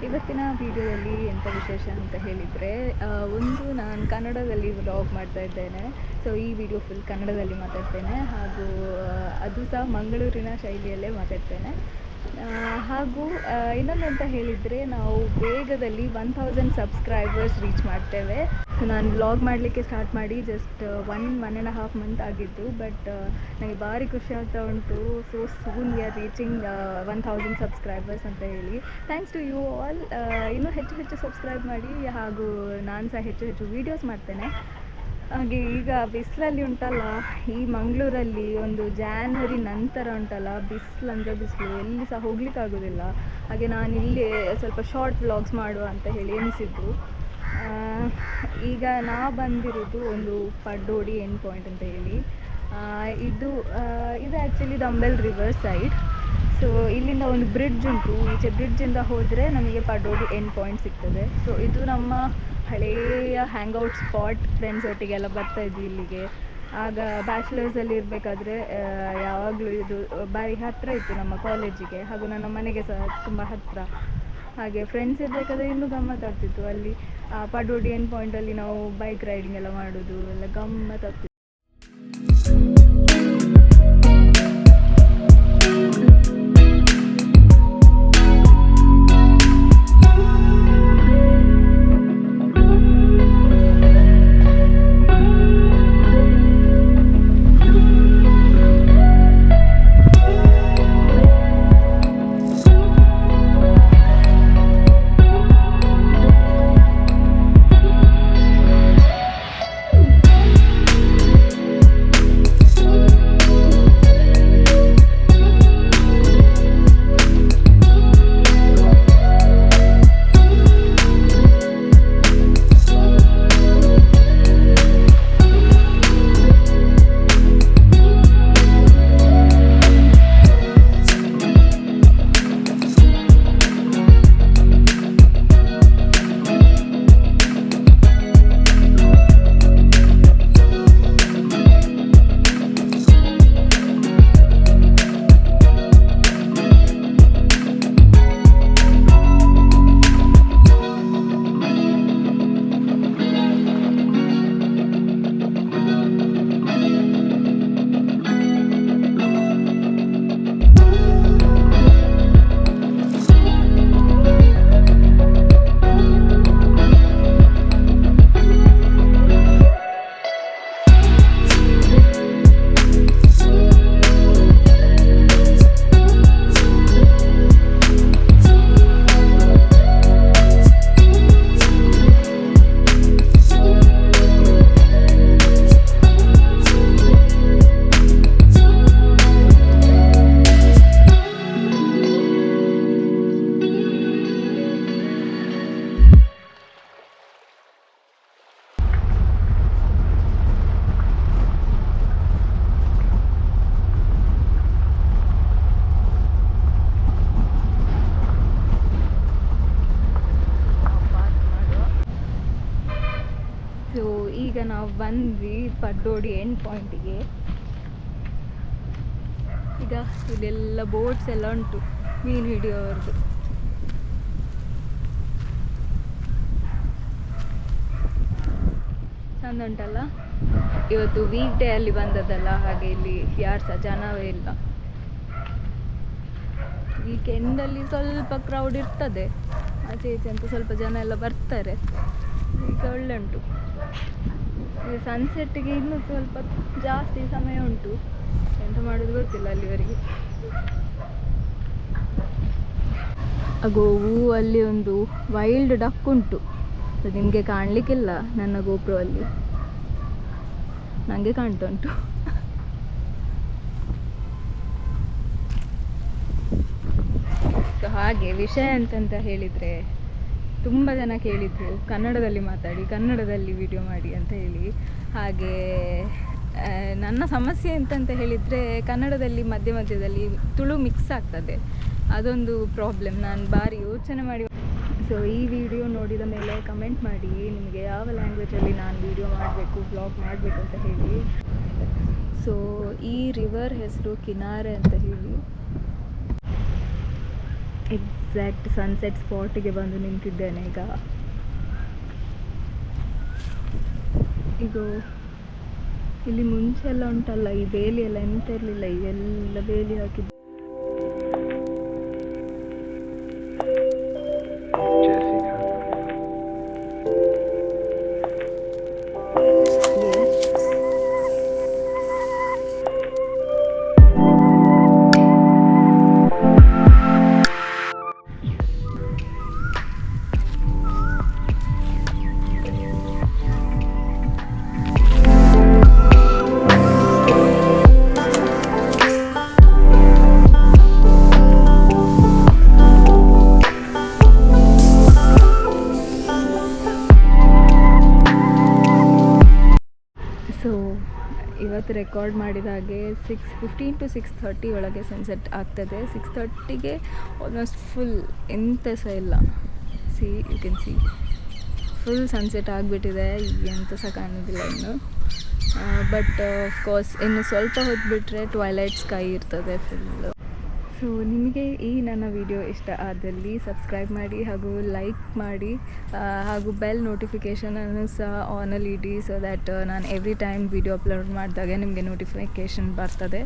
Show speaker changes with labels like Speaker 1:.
Speaker 1: ಇವತ್ತಿನ ವಿಡಿಯೋದಲ್ಲಿ ಎಂಥ ವಿಶೇಷ ಅಂತ ಹೇಳಿದರೆ, ಒಂದು ನಾನು ಕನ್ನಡದಲ್ಲಿ ವ್ಲಾಗ್ ಮಾಡ್ತಾ ಇದ್ದೇನೆ. ಸೊ ಈ ವಿಡಿಯೋ ಫುಲ್ ಕನ್ನಡದಲ್ಲಿ ಮಾತಾಡ್ತೇನೆ, ಹಾಗೂ ಅದು ಸಹ ಮಂಗಳೂರಿನ ಶೈಲಿಯಲ್ಲೇ ಮಾತಾಡ್ತೇನೆ. ಹಾಗೂ ಇನ್ನೊಂದು ಅಂತ ಹೇಳಿದರೆ, ನಾವು ವೇಗದಲ್ಲಿ 1000 ಸಬ್ಸ್ಕ್ರೈಬರ್ಸ್ ರೀಚ್ ಮಾಡ್ತೇವೆ. ನಾನು ವ್ಲಾಗ್ ಮಾಡಲಿಕ್ಕೆ ಸ್ಟಾರ್ಟ್ ಮಾಡಿ ಜಸ್ಟ್ 1.5 ಮಂತ್ ಆಗಿದ್ದು, ಬಟ್ ನನಗೆ ಭಾರಿ ಖುಷಿ ಆಗ್ತಾ ಉಂಟು. So soon we are reaching 1000 subscribers ಅಂತ ಹೇಳಿ. Thanks to you all. ಇನ್ನೂ ಹೆಚ್ಚು ಸಬ್ಸ್ಕ್ರೈಬ್ ಮಾಡಿ, ಹಾಗೂ ನಾನು ಸಹ ಹೆಚ್ಚು ವೀಡಿಯೋಸ್ ಮಾಡ್ತೇನೆ. ಹಾಗೆ ಈಗ ಬಿಸಿಲಲ್ಲಿ ಉಂಟಲ್ಲ, ಈ ಮಂಗಳೂರಲ್ಲಿ ಒಂದು ಜಾನ್ವರಿ ನಂತರ ಉಂಟಲ್ಲ, ಬಿಸಿಲು ಅಂದರೆ ಬಿಸಿಲು, ಎಲ್ಲಿ ಸಹ ಹೋಗ್ಲಿಕ್ಕಾಗೋದಿಲ್ಲ. ಹಾಗೆ ನಾನು ಇಲ್ಲಿ ಸ್ವಲ್ಪ ಶಾರ್ಟ್ ವ್ಲಾಗ್ಸ್ ಮಾಡುವ ಅಂತ ಹೇಳಿ ಎನಿಸಿದ್ದು. ಈಗ ನಾ ಬಂದಿರೋದು ಒಂದು ಪಡ್ಡೋಡಿ ಎಂಡ್ ಪಾಯಿಂಟ್ ಅಂತ ಹೇಳಿ. ಇದು ಆ್ಯಕ್ಚುಲಿ ದಂಬೆಲ್ ರಿವರ್ಸೈಡ್. ಸೊ ಇಲ್ಲಿಂದ ಒಂದು ಬ್ರಿಡ್ಜ್ ಉಂಟು, ಈಚೆ ಬ್ರಿಡ್ಜಿಂದ ಹೋದರೆ ನಮಗೆ ಪಡ್ಡೋಡಿ ಎಂಡ್ ಪಾಯಿಂಟ್ ಸಿಗ್ತದೆ. ಸೊ ಇದು ನಮ್ಮ ಹಳೆಯ ಹ್ಯಾಂಗ್ಔಟ್ ಸ್ಪಾಟ್. ಫ್ರೆಂಡ್ಸ್ ಒಟ್ಟಿಗೆಲ್ಲ ಬರ್ತಾಯಿದ್ವಿ ಇಲ್ಲಿಗೆ. ಆಗ ಬ್ಯಾಚುಲರ್ಸಲ್ಲಿ ಇರಬೇಕಾದ್ರೆ ಯಾವಾಗಲೂ ಇದು ಬಾರಿ ಹತ್ತಿರ ಇತ್ತು ನಮ್ಮ ಕಾಲೇಜಿಗೆ, ಹಾಗೂ ನನ್ನ ಮನೆಗೆ ಸಹ ತುಂಬ ಹತ್ತಿರ. ಹಾಗೆ ಫ್ರೆಂಡ್ಸ್ ಇರಬೇಕಾದ್ರೆ ಇನ್ನೂ ಗಮ್ಮತ್ತಾಗ್ತಿತ್ತು. ಅಲ್ಲಿ ಪಡ್ಡೋಡಿ ಎಂಡ್ ಪಾಯಿಂಟಲ್ಲಿ ನಾವು ಬೈಕ್ ರೈಡಿಂಗ್ ಎಲ್ಲ ಮಾಡೋದು ಎಲ್ಲ ಗಮ್ಮತ್ತಾಗ್ತಿತ್ತು. ಸೊ ಈಗ ನಾವು ಬಂದ್ವಿ ಪಡ್ಡೋಡಿ ಎಂಡ್ ಪಾಯಿಂಟಿಗೆ. ಈಗ ಇಲ್ಲೆಲ್ಲ ಬೋಟ್ಸ್ ಎಲ್ಲ ಉಂಟು, ಮೀನು ಹಿಡಿಯೋರ್ದು. ಚಂದ ಉಂಟಲ್ಲ. ಇವತ್ತು ವೀಕ್ ಡೇ ಅಲ್ಲಿ ಬಂದದ್ದಲ್ಲ, ಹಾಗೆ ಇಲ್ಲಿ ಯಾರು ಸಹ ಜನವೇ ಇಲ್ಲ. ವೀಕೆಂಡಲ್ಲಿ ಸ್ವಲ್ಪ ಕ್ರೌಡ್ ಇರ್ತದೆ, ಆಚೆ ಈಚೆ ಅಂತ ಸ್ವಲ್ಪ ಜನ ಎಲ್ಲ ಬರ್ತಾರೆ. ಈಗ ಒಳ್ಳೆ ಉಂಟು. ಈಗ ಸನ್ಸೆಟ್ಟಿಗೆ ಇನ್ನೂ ಸ್ವಲ್ಪ ಜಾಸ್ತಿ ಸಮಯ ಉಂಟು, ಎಂತ ಮಾಡೋದು ಗೊತ್ತಿಲ್ಲ ಅಲ್ಲಿವರೆಗೆ. ಗೋವು ಅಲ್ಲಿ ಒಂದು ವೈಲ್ಡ್ ಡಕ್ ಉಂಟು, ಅದು ನಿಮಗೆ ಕಾಣಲಿಕ್ಕಿಲ್ಲ ನನ್ನ ಗೋಪ್ರೋ ಅಲ್ಲಿ, ನನಗೆ ಕಾಣ್ತಾ ಉಂಟು. ಹಾಗೆ ವಿಷಯ ಅಂತಂತ ಹೇಳಿದರೆ, ತುಂಬ ಜನ ಕೇಳಿದ್ರು ಕನ್ನಡದಲ್ಲಿ ಮಾತಾಡಿ, ಕನ್ನಡದಲ್ಲಿ ವಿಡಿಯೋ ಮಾಡಿ ಅಂತ ಹೇಳಿ. ಹಾಗೆ ನನ್ನ ಸಮಸ್ಯೆ ಎಂತಂತ ಹೇಳಿದರೆ, ಕನ್ನಡದಲ್ಲಿ ಮಧ್ಯದಲ್ಲಿ ತುಳು ಮಿಕ್ಸ್ ಆಗ್ತದೆ, ಅದೊಂದು ಪ್ರಾಬ್ಲಮ್. ನಾನು ಭಾರಿ ಯೋಚನೆ ಮಾಡಿ. ಸೊ ಈ ವಿಡಿಯೋ ನೋಡಿದ ಮೇಲೆ ಕಮೆಂಟ್ ಮಾಡಿ, ನಿಮಗೆ ಯಾವ ಲ್ಯಾಂಗ್ವೇಜಲ್ಲಿ ನಾನು ವಿಡಿಯೋ ಮಾಡಬೇಕು, ಬ್ಲಾಗ್ ಮಾಡಬೇಕು ಅಂತ ಹೇಳಿ. ಸೊ ಈ ರಿವರ್ ಹೆಸರು ಕಿನಾರೆ ಅಂತ ಹೇಳಿ. ಎಕ್ಸಾಕ್ಟ್ ಸನ್ಸೆಟ್ ಸ್ಪಾಟಿಗೆ ಬಂದು ನಿಂತಿದ್ದೇನೆ ಈಗ ಇಲ್ಲಿ ಮುಂಚೆ ಎಲ್ಲ ಉಂಟಲ್ಲ, ಈ ಬೇಲಿ ಎಲ್ಲ ಎಂತ ಇರಲಿಲ್ಲ, ಇವೆಲ್ಲ ಬೇಲಿ ಹಾಕಿದ್ದು. ಸೊ ಇವತ್ತು ರೆಕಾರ್ಡ್ ಮಾಡಿದ ಹಾಗೆ 6:15 to 6:30 ಒಳಗೆ ಸನ್ಸೆಟ್ ಆಗ್ತದೆ. 6:30ಗೆ ಆಲ್ಮೋಸ್ಟ್ ಫುಲ್ ಎಂತ ಸಹ ಇಲ್ಲ. You can see full sunset ಆಗಿಬಿಟ್ಟಿದೆ. ಎಂತ ಸಹ ಕಾಣೋದಿಲ್ಲ ಇನ್ನು. ಬಟ್ ಆಫ್ಕೋರ್ಸ್ ಇನ್ನು ಸ್ವಲ್ಪ ಹೊತ್ತು ಬಿಟ್ಟರೆ ಟ್ವೈಲೈಟ್ ಸ್ಕೈ ಇರ್ತದೆ ಫುಲ್ಲು. ಸೊ ನಿಮಗೆ ಈ ನನ್ನ ವಿಡಿಯೋ ಇಷ್ಟ ಆದಲ್ಲಿ ಸಬ್ಸ್ಕ್ರೈಬ್ ಮಾಡಿ ಹಾಗೂ ಲೈಕ್ ಮಾಡಿ, ಹಾಗೂ ಬೆಲ್ ನೋಟಿಫಿಕೇಷನನ್ನು ಸಹ ಆನಲ್ಲಿ ಇಡಿ, ಸೊ ದ್ಯಾಟ್ ನಾನು ಎವ್ರಿ ಟೈಮ್ ವಿಡಿಯೋ ಅಪ್ಲೋಡ್ ಮಾಡಿದಾಗ ನಿಮಗೆ ನೋಟಿಫಿಕೇಷನ್ ಬರ್ತದೆ.